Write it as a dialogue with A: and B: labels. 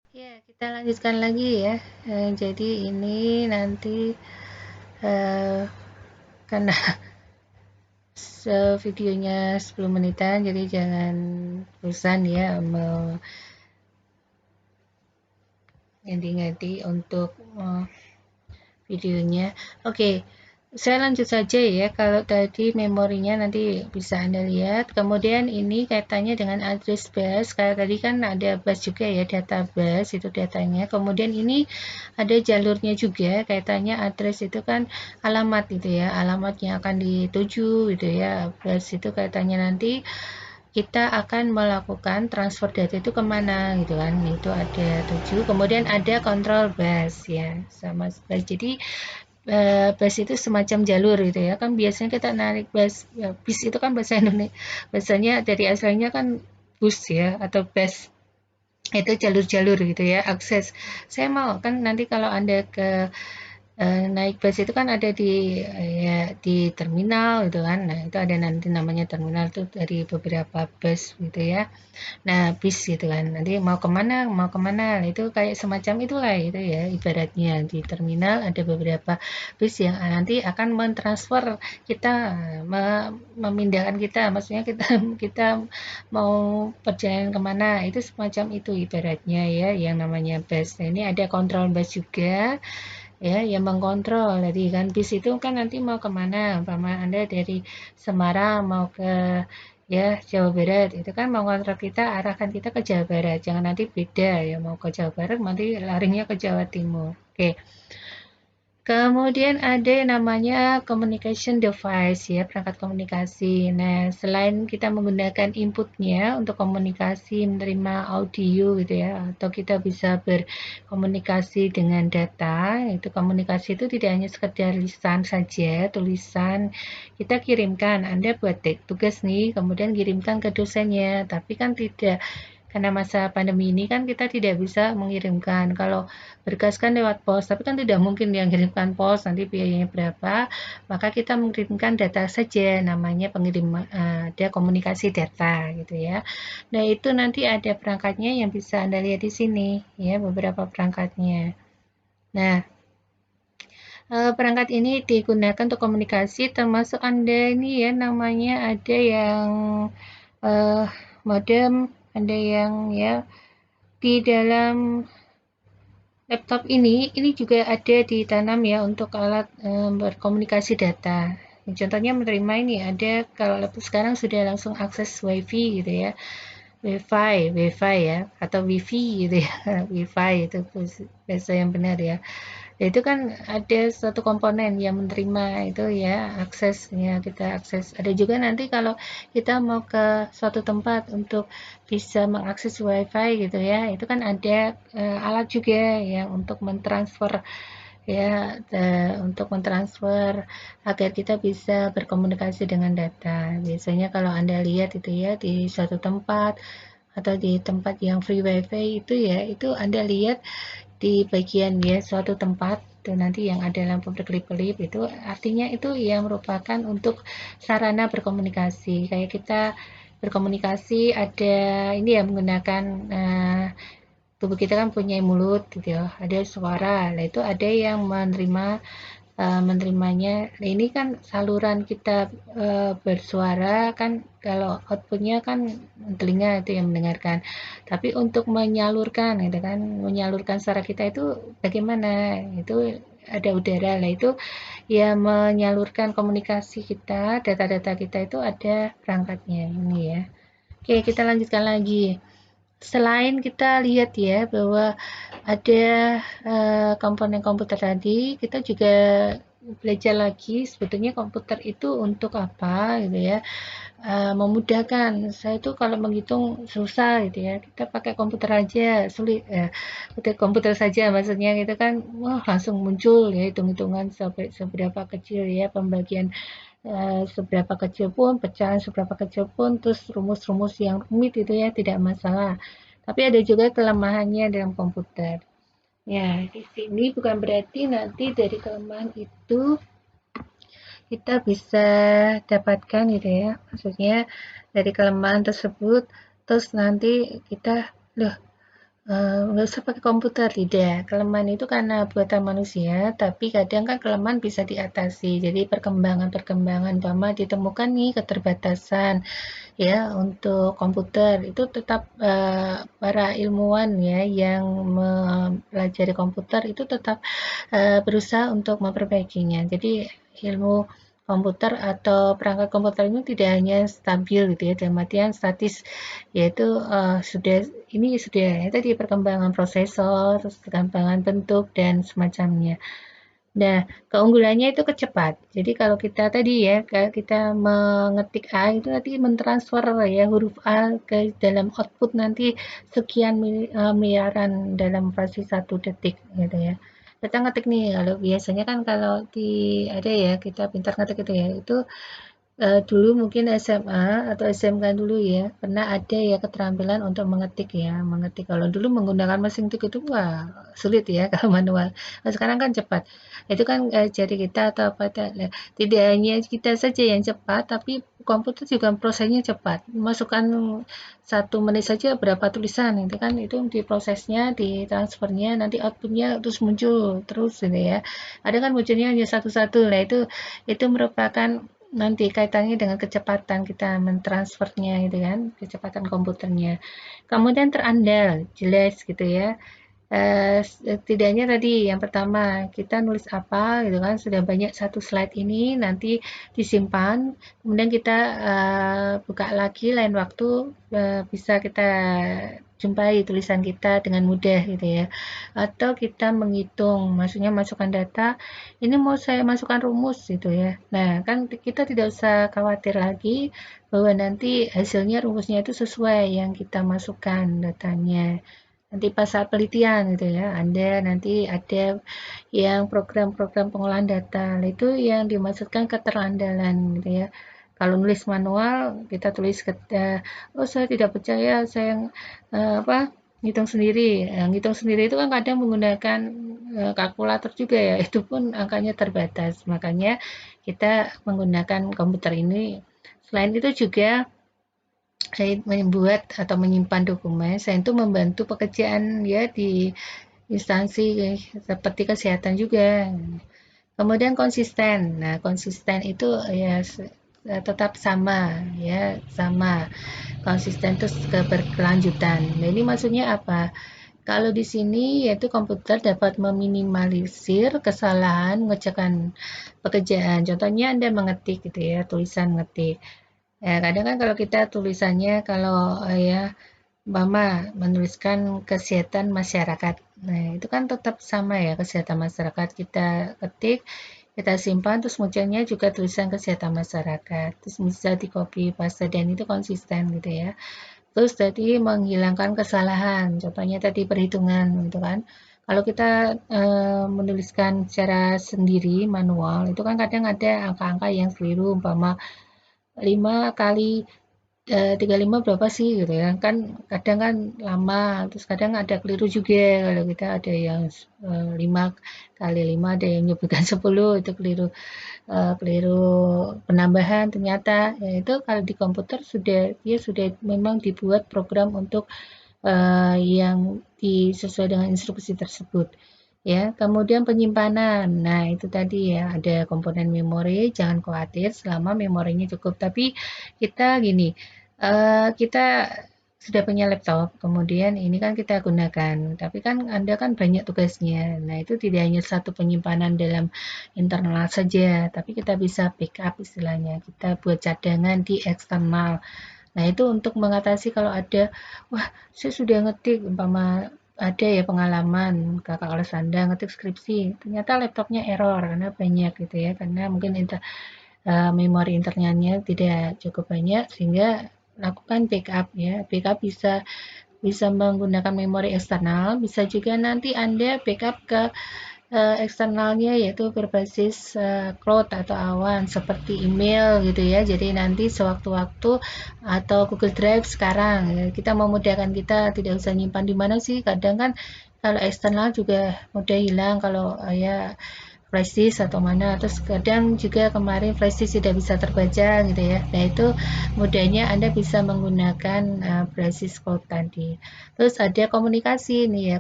A: Ya, kita lanjutkan lagi ya. Jadi ini nanti eh, karena videonya 10 menitan, jadi jangan bosan ya mau ganti-ganti untuk videonya. Oke, saya lanjut saja ya. Kalau tadi memorinya nanti bisa Anda lihat. Kemudian ini kaitannya dengan address bus. Kayak tadi kan ada bus juga ya, data bus itu datanya. Kemudian ini ada jalurnya juga, kaitannya address itu kan alamat itu ya, alamat yang akan dituju gitu ya. Bus itu kaitannya nanti kita akan melakukan transfer data itu kemana gitu kan, itu ada 7. Kemudian ada control bus ya, sama bus. Jadi bus itu semacam jalur gitu ya, kan biasanya kita narik bus ya, bis itu kan bahasa Indonesia, bahasanya dari asalnya kan bus ya atau bus, itu jalur-jalur gitu ya, akses. Saya mau kan nanti kalau Anda ke naik bus itu kan ada di ya di terminal gitu kan. Nah, itu ada nanti namanya terminal tuh dari beberapa bus gitu ya. Nah, bis gitu kan. Nanti mau kemana, mau kemana. Nah, itu kayak semacam itulah itu ya. Ibaratnya di terminal ada beberapa bis yang nanti akan mentransfer kita, memindahkan kita. Maksudnya kita kita mau perjalanan kemana. Itu semacam itu ibaratnya ya, yang namanya bus. Nah, ini ada kontrol bus juga ya yang mengkontrol. Jadi kan bis itu kan nanti mau kemana, umpama Anda dari Semarang mau ke ya Jawa Barat, itu kan mengontrol kita, arahkan kita ke Jawa Barat, jangan nanti beda ya, mau ke Jawa Barat nanti larinya ke Jawa Timur. Oke. Kemudian ada yang namanya communication device ya, perangkat komunikasi. Nah, selain kita menggunakan inputnya untuk komunikasi, menerima audio gitu ya, atau kita bisa berkomunikasi dengan data, itu komunikasi itu tidak hanya sekedar lisan saja, tulisan kita kirimkan, Anda buat tugas nih, kemudian kirimkan ke dosennya, tapi kan tidak, karena masa pandemi ini kan kita tidak bisa mengirimkan. Kalau berkas kan lewat pos, tapi kan tidak mungkin yang kirimkan pos, nanti biayanya berapa. Maka kita mengirimkan data saja, namanya pengiriman, ada komunikasi data gitu ya. Nah, itu nanti ada perangkatnya yang bisa Anda lihat di sini ya, beberapa perangkatnya. Nah, perangkat ini digunakan untuk komunikasi, termasuk Anda ini ya, namanya ada yang eh, modem, ada yang ya di dalam laptop ini juga ada ditanam ya untuk alat berkomunikasi data. Contohnya menerima ini ada, kalau laptop sekarang sudah langsung akses WiFi gitu ya. WiFi ya, atau WiFi gitu ya. WiFi itu bahasa yang benar ya. Ya, itu kan ada satu komponen yang menerima itu ya, aksesnya kita akses. Ada juga nanti kalau kita mau ke suatu tempat untuk bisa mengakses WiFi gitu ya, itu kan ada alat juga yang untuk mentransfer ya, untuk mentransfer agar kita bisa berkomunikasi dengan data. Biasanya kalau Anda lihat itu ya di suatu tempat atau di tempat yang free WiFi itu ya, itu Anda lihat di bagian ya suatu tempat itu nanti yang ada lampu berkelip-kelip, itu artinya itu yang merupakan untuk sarana berkomunikasi. Kayak kita berkomunikasi ada ini ya, menggunakan tubuh kita kan punya mulut gitu ya, ada suara. Nah, itu ada yang menerimanya. Nah, ini kan saluran kita bersuara kan, kalau outputnya kan telinga itu yang mendengarkan. Tapi untuk menyalurkan gitu kan, menyalurkan suara kita itu bagaimana? Itu ada udara lah, itu ya menyalurkan komunikasi kita, data-data kita itu ada perangkatnya ini ya. Oke, kita lanjutkan lagi. Selain kita lihat ya bahwa ada komponen komputer tadi, kita juga belajar lagi sebetulnya komputer itu untuk apa gitu ya. Memudahkan. Saya itu kalau menghitung susah gitu ya. Kita pakai komputer aja sulit. Komputer saja maksudnya gitu kan, wah langsung muncul ya hitung-hitungan sampai seberapa kecil ya pembagian, seberapa kecil pun, pecahan seberapa kecil pun, terus rumus-rumus yang rumit itu ya tidak masalah. Tapi ada juga kelemahannya dalam komputer. Ya, di sini bukan berarti nanti dari kelemahan itu kita bisa dapatkan gitu ya. Maksudnya dari kelemahan tersebut terus nanti kita loh Nggak usah pakai komputer, tidak. Kelemahan itu karena buatan manusia, tapi kadang kan kelemahan bisa diatasi. Jadi perkembangan-perkembangan umpama ditemukan nih keterbatasan ya untuk komputer itu tetap para ilmuwan ya yang mempelajari komputer itu tetap berusaha untuk memperbaikinya. Jadi ilmu komputer atau perangkat komputer ini tidak hanya stabil gitu ya, dalam artian statis, yaitu sudah ya tadi perkembangan prosesor, terus perkembangan bentuk dan semacamnya. Nah, keunggulannya itu kecepat. Jadi kalau kita tadi ya, kayak kita mengetik A itu nanti mentransfer ya huruf A ke dalam output nanti sekian miliaran dalam frase 1 detik gitu ya. Kita ngetik nih, kalau biasanya kan kalau di ada ya kita pintar ngetik itu ya, itu dulu mungkin SMA atau SMK dulu ya, pernah ada ya keterampilan untuk mengetik ya, mengetik. Kalau dulu menggunakan mesin ketik itu wah sulit ya kalau manual. Nah, sekarang kan cepat. Itu kan jari kita atau apa nah, tidak hanya kita saja yang cepat, tapi komputer juga prosesnya cepat. Masukkan 1 menit saja berapa tulisan itu kan itu diprosesnya, ditransfernya, nanti outputnya terus muncul terus gitu ya. Ada kan munculnya hanya satu-satu. Nah, itu merupakan nanti kaitannya dengan kecepatan kita mentransfernya gitu kan, kecepatan komputernya. Kemudian terandal, jelas gitu ya. Setidaknya tadi yang pertama kita nulis apa gitu kan sudah banyak satu slide ini nanti disimpan kemudian kita buka lagi lain waktu bisa kita jumpai tulisan kita dengan mudah gitu ya atau kita menghitung maksudnya masukkan data ini mau saya masukkan rumus gitu ya nah kan kita tidak usah khawatir lagi bahwa nanti hasilnya rumusnya itu sesuai yang kita masukkan datanya nanti pas saat penelitian gitu ya, Anda nanti ada yang program-program pengolahan data, nah, itu yang dimaksudkan keterandalan gitu ya. Kalau nulis manual, kita tulis oh saya tidak percaya, saya apa ngitung sendiri. Ngitung sendiri itu kan kadang menggunakan kalkulator juga ya, itu pun angkanya terbatas. Makanya kita menggunakan komputer ini. Selain itu juga saya membuat atau menyimpan dokumen, saya itu membantu pekerjaan ya di instansi seperti kesehatan juga. Kemudian konsisten. Nah, konsisten itu ya tetap sama ya, sama. Konsisten terus keberkelanjutan. Nah, ini maksudnya apa? Kalau di sini yaitu komputer dapat meminimalisir kesalahan mengerjakan pekerjaan. Contohnya Anda mengetik gitu ya, tulisan ngetik. Ya, kadang kan kalau kita tulisannya kalau ya umpama menuliskan kesehatan masyarakat. Nah, itu kan tetap sama ya kesehatan masyarakat kita ketik, kita simpan terus munculnya juga tulisan kesehatan masyarakat. Terus bisa di copy paste dan itu konsisten gitu ya. Terus tadi menghilangkan kesalahan. Contohnya tadi perhitungan gitu kan. Kalau kita menuliskan secara sendiri manual itu kan kadang ada angka-angka yang keliru umpama 5 kali 35 berapa sih gitu ya kan kadang kan lama terus kadang ada keliru juga kalau kita ada yang 5 kali 5 ada yang nyebutkan 10 itu keliru keliru penambahan ternyata ya itu kalau di komputer dia sudah memang dibuat program untuk yang sesuai dengan instruksi tersebut ya. Kemudian penyimpanan. Nah, itu tadi ya, ada komponen memori, jangan khawatir selama memorinya cukup. Tapi kita gini, kita sudah punya laptop, kemudian ini kan kita gunakan, tapi kan Anda kan banyak tugasnya. Nah, itu tidak hanya satu penyimpanan dalam internal saja, tapi kita bisa backup istilahnya. Kita buat cadangan di eksternal. Nah, itu untuk mengatasi kalau ada, wah, saya sudah ngetik, umpama ada ya pengalaman kakak kelas Anda ngetik skripsi, ternyata laptopnya error karena banyak gitu ya, karena mungkin memori internalnya tidak cukup banyak sehingga lakukan backup ya. Backup bisa bisa menggunakan memori eksternal, bisa juga nanti Anda backup ke eksternalnya yaitu berbasis cloud atau awan seperti email gitu ya. Jadi nanti sewaktu-waktu atau Google Drive sekarang ya, kita memudahkan kita tidak usah nyimpan di mana sih. Kadang kan kalau eksternal juga mudah hilang kalau ya flash disk atau mana, terus kadang juga kemarin flash disk tidak bisa terbaca gitu ya. Nah itu mudahnya Anda bisa menggunakan flash disk code tadi. Terus ada komunikasi nih ya,